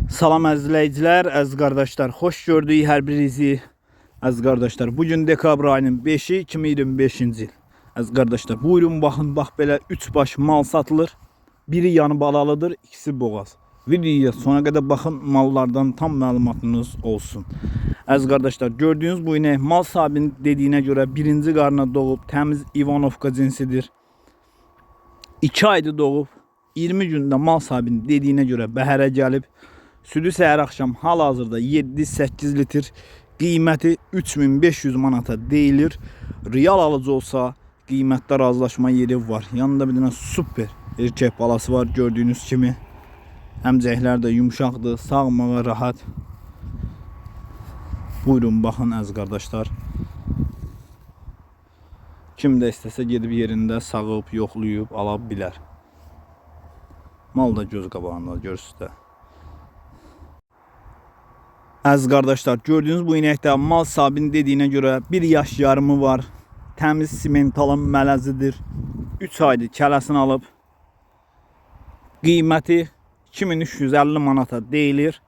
Salam əzizləyicilər, əziz qardaşlar, xoş gördük hər birinizi. Əziz qardaşlar, bugün dekabr ayının 5-i 2025-ci il. Əziz qardaşlar, buyurun baxın, bax belə 3 baş mal satılır. Biri yanı balalıdır, ikisi boğaz. Videoya sona qədər baxın, mallardan tam məlumatınız olsun. Əziz qardaşlar, gördüyünüz bu inek mal sahibinin dediyinə görə birinci qarına doğub, təmiz İvanovka cinsidir. 2 aydır doğub, 20 gündə mal sahibinin dediyinə görə bəhərə gəlib. Südü səhər axşam hal-hazırda 7-8 litr, qiyməti 3500 manata deyilir. Real alıcı olsa qiymətdə razılaşma yeri var. Yanında bir dənə super erkək balası var gördüyünüz kimi. Əmcəklər də yumuşaqdır, sağmağa rahat. Buyurun baxın əziz qardaşlar. Kim də istəsə gedib yerində sağıb, yoxlayıb ala bilər. Mal da göz qabağında görürsünüz də. Əziz qardaşlar, gördüyünüz bu inəkdə mal sahibinin dediyinə görə 1 yaş yarımı var. Təmiz simentalın mələzidir. 3 aydır kələsini alıb. Qiyməti 2350 manata deyilir.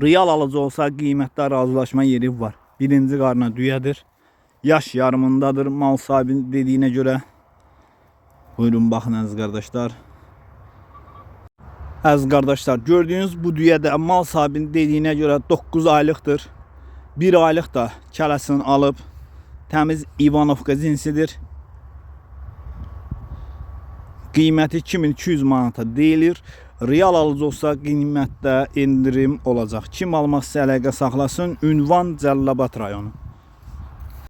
Real alıcı olsa qiymətdə razılaşma yeri var. Birinci qarına düyədir. Yaş yarımındadır mal sahibinin dediyinə görə. Buyurun baxın əziz qardaşlar. Əziz qardaşlar, gördüyünüz bu düyədə mal sahibinin dediyinə görə 9 aylıqdır. 1 aylıq da kələsini alıb. Təmiz İvanovka cinsidir. Qiyməti 2200 manata deyilir. Real alıcı olsa qiymətdə endirim olacaq. Kim almaq istəyir əlaqə saxlasın. Ünvan Cəlilabad rayonu.